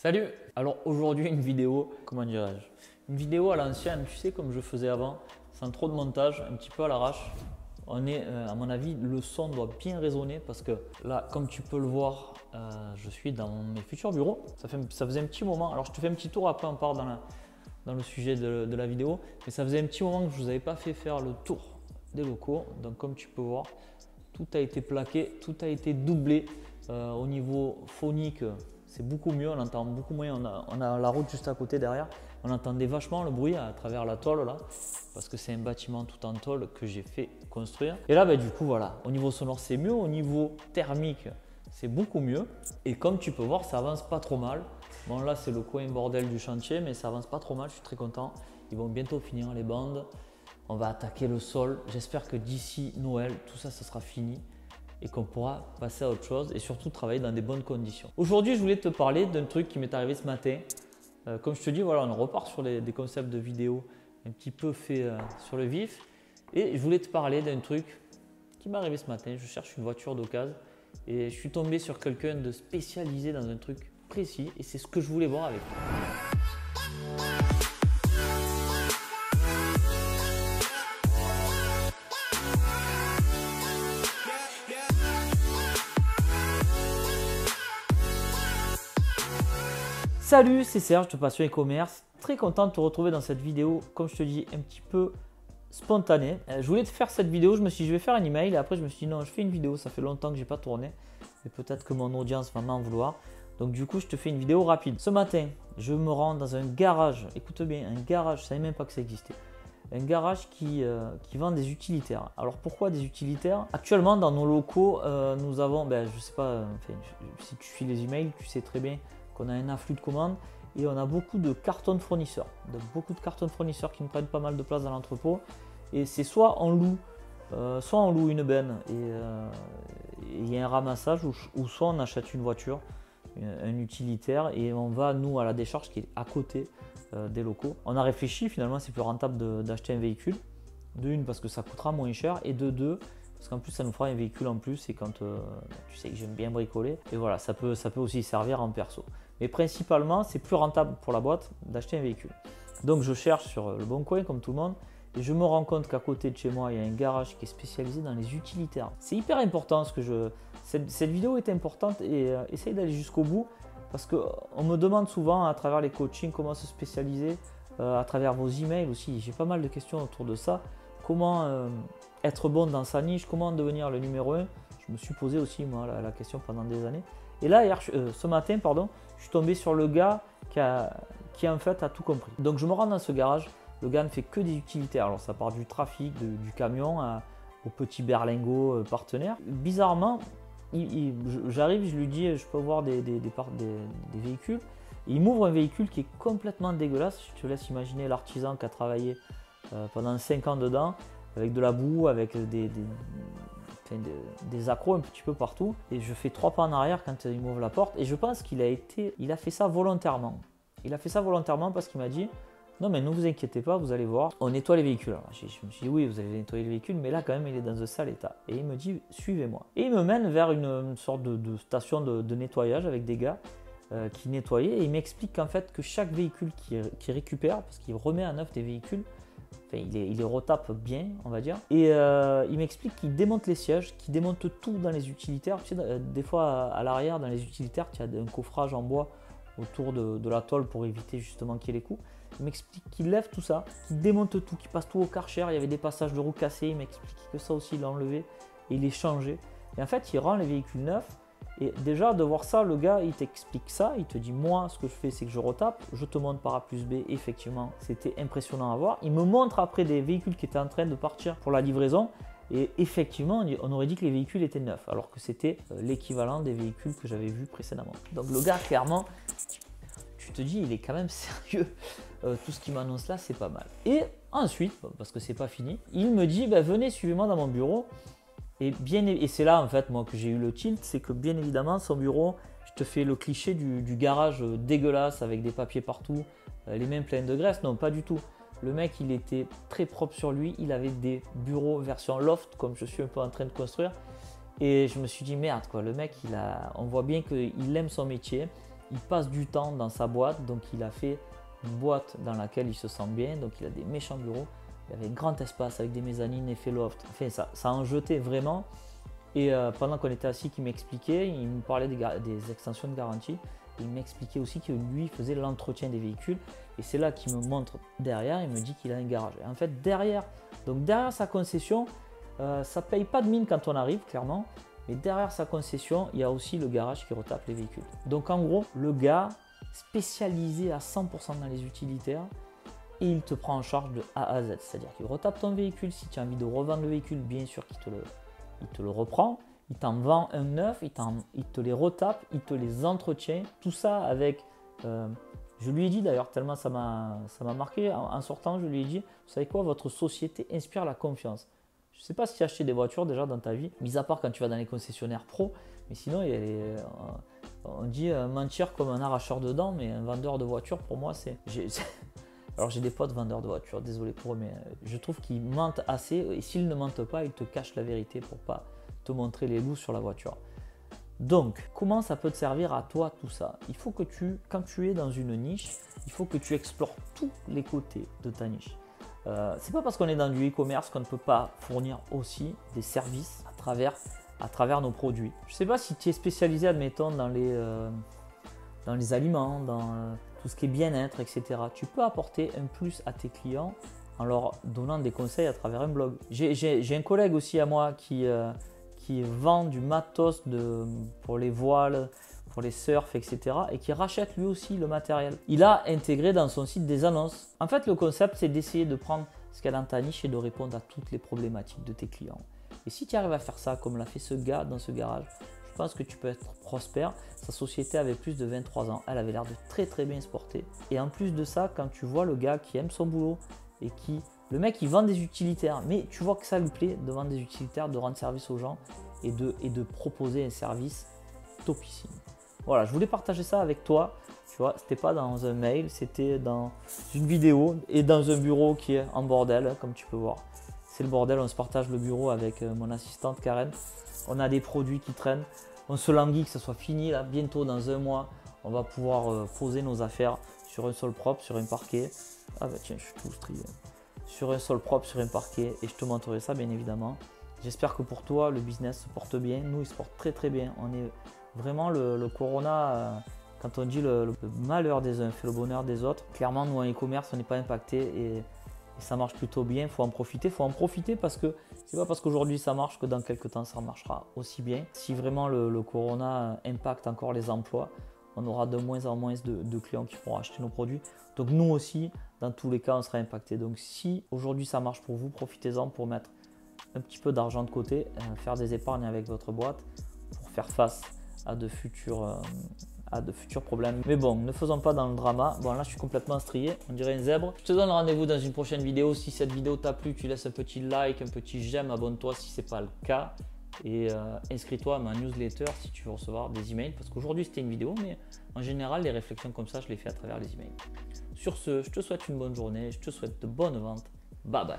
Salut! Alors aujourd'hui une vidéo, comment dirais-je? Une vidéo à l'ancienne, tu sais comme je faisais avant, sans trop de montage, un petit peu à l'arrache. À mon avis, le son doit bien résonner parce que là, comme tu peux le voir, je suis dans mes futurs bureaux. Ça faisait un petit moment, alors je te fais un petit tour, après on part dans le sujet de la vidéo, mais ça faisait un petit moment que je ne vous avais pas fait faire le tour des locaux. Donc comme tu peux voir, tout a été plaqué, tout a été doublé. Au niveau phonique, c'est beaucoup mieux, on entend beaucoup moins, on a la route juste à côté derrière, on entendait vachement le bruit à travers la tôle là, parce que c'est un bâtiment tout en tôle que j'ai fait construire. Et là du coup voilà, au niveau sonore c'est mieux, au niveau thermique c'est beaucoup mieux, et comme tu peux voir ça avance pas trop mal. Bon là c'est le coin bordel du chantier, mais ça avance pas trop mal, je suis très content. Ils vont bientôt finir les bandes, on va attaquer le sol, j'espère que d'ici Noël tout ça ce sera fini et qu'on pourra passer à autre chose et surtout travailler dans des bonnes conditions. Aujourd'hui, je voulais te parler d'un truc qui m'est arrivé ce matin. Comme je te dis, voilà, on repart sur des concepts de vidéos un petit peu fait sur le vif. Et je voulais te parler d'un truc qui m'est arrivé ce matin. Je cherche une voiture d'occasion et je suis tombé sur quelqu'un de spécialisé dans un truc précis et c'est ce que je voulais voir avec toi. Salut, c'est Serge de Passion e-commerce. Très content de te retrouver dans cette vidéo, comme je te dis, un petit peu spontanée. Je voulais te faire cette vidéo, je me suis dit je vais faire un email et après je me suis dit non, je fais une vidéo, ça fait longtemps que j'ai pas tourné et peut-être que mon audience va m'en vouloir. Donc du coup, je te fais une vidéo rapide. Ce matin, je me rends dans un garage, écoute bien, un garage, je ne savais même pas que ça existait. Un garage qui vend des utilitaires. Alors pourquoi des utilitaires? Actuellement dans nos locaux, nous avons, je sais pas, enfin, si tu suis les emails, tu sais très bien qu'on a un afflux de commandes et on a beaucoup de cartons de fournisseurs. Donc beaucoup de cartons de fournisseurs qui nous prennent pas mal de place dans l'entrepôt. Et c'est soit on loue une benne et il y a un ramassage, ou soit on achète une voiture, un utilitaire, et on va nous à la décharge qui est à côté des locaux. On a réfléchi, finalement c'est plus rentable d'acheter un véhicule. De une, parce que ça coûtera moins cher, et de deux, parce qu'en plus ça nous fera un véhicule en plus, et quand tu sais que j'aime bien bricoler, et voilà, ça peut aussi servir en perso. Mais principalement c'est plus rentable pour la boîte d'acheter un véhicule. Donc je cherche sur le bon coin comme tout le monde, et je me rends compte qu'à côté de chez moi il y a un garage qui est spécialisé dans les utilitaires. C'est hyper important, cette vidéo est importante, et essaye d'aller jusqu'au bout, parce qu'on me demande souvent à travers les coachings comment se spécialiser, à travers vos emails aussi, j'ai pas mal de questions autour de ça. Comment être bon dans sa niche, comment devenir le numéro 1. Je me suis posé aussi moi la question pendant des années. Et là, ce matin, je suis tombé sur le gars qui en fait a tout compris. Donc je me rends dans ce garage, le gars ne fait que des utilitaires. Alors ça part du trafic, du camion au petit berlingot partenaire. Bizarrement, j'arrive, je lui dis je peux voir des véhicules. Et il m'ouvre un véhicule qui est complètement dégueulasse. Je te laisse imaginer l'artisan qui a travaillé pendant 5 ans dedans, avec de la boue, avec des accros un petit peu partout. Et je fais 3 pas en arrière quand il m'ouvre la porte. Et je pense qu'il a fait ça volontairement. Il a fait ça volontairement parce qu'il m'a dit non mais ne vous inquiétez pas, vous allez voir, on nettoie les véhicules. Alors, je me suis dit oui, vous allez nettoyer le véhicule, mais là quand même il est dans un sale état. Et il me dit suivez-moi. Et il me mène vers une sorte de station de nettoyage avec des gars qui nettoyaient, et il m'explique qu'en fait que chaque véhicule qui récupère, parce qu'il remet à neuf des véhicules, enfin, il les retape bien, on va dire. Et il m'explique qu'il démonte les sièges, qu'il démonte tout dans les utilitaires. Tu sais, des fois, à l'arrière, dans les utilitaires, tu as un coffrage en bois autour de la tôle pour éviter justement qu'il y ait les coups. Il m'explique qu'il lève tout ça, qu'il démonte tout, qu'il passe tout au Karcher. Il y avait des passages de roues cassés. Il m'explique que ça aussi, il l'a enlevé et il les changeait. Et en fait, il rend les véhicules neufs. Et déjà, de voir ça, le gars, il t'explique ça, il te dit, moi, ce que je fais, c'est que je retape, je te montre par A plus B, effectivement, c'était impressionnant à voir. Il me montre après des véhicules qui étaient en train de partir pour la livraison, et effectivement, on aurait dit que les véhicules étaient neufs, alors que c'était l'équivalent des véhicules que j'avais vus précédemment. Donc le gars, clairement, tu te dis, il est quand même sérieux, tout ce qu'il m'annonce là, c'est pas mal. Et ensuite, parce que c'est pas fini, il me dit, venez, suivez-moi dans mon bureau. Et c'est là en fait moi que j'ai eu le tilt, c'est que bien évidemment son bureau, je te fais le cliché du garage dégueulasse avec des papiers partout, les mains pleines de graisse, non pas du tout. Le mec il était très propre sur lui, il avait des bureaux version loft comme je suis un peu en train de construire, et je me suis dit merde quoi, le mec on voit bien qu'il aime son métier, il passe du temps dans sa boîte, donc il a fait une boîte dans laquelle il se sent bien, donc il a des méchants bureaux, il y avait un grand espace avec des mezzanines, effet loft, enfin ça en jetait vraiment. Et pendant qu'on était assis, il m'expliquait, il me parlait des extensions de garantie, il m'expliquait aussi que lui faisait l'entretien des véhicules, et c'est là qu'il me montre derrière, il me dit qu'il a un garage. Et en fait derrière sa concession, ça ne paye pas de mine quand on arrive clairement, mais derrière sa concession, il y a aussi le garage qui retape les véhicules. Donc en gros, le gars spécialisé à 100% dans les utilitaires, et il te prend en charge de A à Z. C'est-à-dire qu'il retape ton véhicule, si tu as envie de revendre le véhicule, bien sûr qu'il te le reprend, il t'en vend un neuf, il te les retape, il te les entretient, tout ça avec, je lui ai dit d'ailleurs, tellement ça m'a marqué, en sortant je lui ai dit, vous savez quoi, votre société inspire la confiance. Je ne sais pas si tu as acheté des voitures déjà dans ta vie, mis à part quand tu vas dans les concessionnaires pro, mais sinon on dit mentir comme un arracheur de dents, mais un vendeur de voitures pour moi c'est... Alors j'ai des potes vendeurs de voitures, désolé pour eux, mais je trouve qu'ils mentent assez, et s'ils ne mentent pas, ils te cachent la vérité pour pas te montrer les loups sur la voiture. Donc, comment ça peut te servir à toi tout ça? Il faut que quand tu es dans une niche, il faut que tu explores tous les côtés de ta niche. C'est pas parce qu'on est dans du e-commerce qu'on ne peut pas fournir aussi des services à travers nos produits. Je sais pas si tu es spécialisé, admettons, dans les aliments, dans tout ce qui est bien-être, etc. Tu peux apporter un plus à tes clients en leur donnant des conseils à travers un blog. J'ai un collègue aussi à moi qui vend du matos pour les voiles, pour les surfs, etc. et qui rachète lui aussi le matériel. Il a intégré dans son site des annonces. En fait, le concept, c'est d'essayer de prendre ce qu'il y a dans ta niche et de répondre à toutes les problématiques de tes clients. Et si tu arrives à faire ça, comme l'a fait ce gars dans ce garage, je pense que tu peux être prospère. Sa société avait plus de 23 ans. Elle avait l'air de très bien se porter. Et en plus de ça, quand tu vois le gars qui aime son boulot et le mec il vend des utilitaires, mais tu vois que ça lui plaît de vendre des utilitaires, de rendre service aux gens et de proposer un service topissime. Voilà, je voulais partager ça avec toi. Tu vois, c'était pas dans un mail, c'était dans une vidéo et dans un bureau qui est en bordel, comme tu peux voir. C'est le bordel, on se partage le bureau avec mon assistante Karen. On a des produits qui traînent. On se languit que ça soit fini là, bientôt dans un mois. On va pouvoir poser nos affaires sur un sol propre, sur un parquet. Ah bah tiens, je suis tout strié. Sur un sol propre, sur un parquet. Et je te montrerai ça bien évidemment. J'espère que pour toi, le business se porte bien. Nous, il se porte très bien. On est vraiment le Corona, quand on dit le malheur des uns fait le bonheur des autres. Clairement, nous en e-commerce, on n'est pas impacté et ça marche plutôt bien. Il faut en profiter parce que c'est pas parce qu'aujourd'hui ça marche que dans quelques temps ça marchera aussi bien. Si vraiment le Corona impacte encore les emplois, on aura de moins en moins de clients qui pourront acheter nos produits. Donc nous aussi, dans tous les cas, on sera impacté. Donc si aujourd'hui ça marche pour vous, profitez-en pour mettre un petit peu d'argent de côté, faire des épargnes avec votre boîte pour faire face à de futurs problèmes. Mais bon, ne faisons pas dans le drama. Bon, là, je suis complètement strié, on dirait un zèbre. Je te donne rendez-vous dans une prochaine vidéo. Si cette vidéo t'a plu, tu laisses un petit like, un petit j'aime, abonne-toi si ce n'est pas le cas. Et inscris-toi à ma newsletter si tu veux recevoir des emails. Parce qu'aujourd'hui, c'était une vidéo, mais en général, les réflexions comme ça, je les fais à travers les emails. Sur ce, je te souhaite une bonne journée. Je te souhaite de bonnes ventes. Bye bye.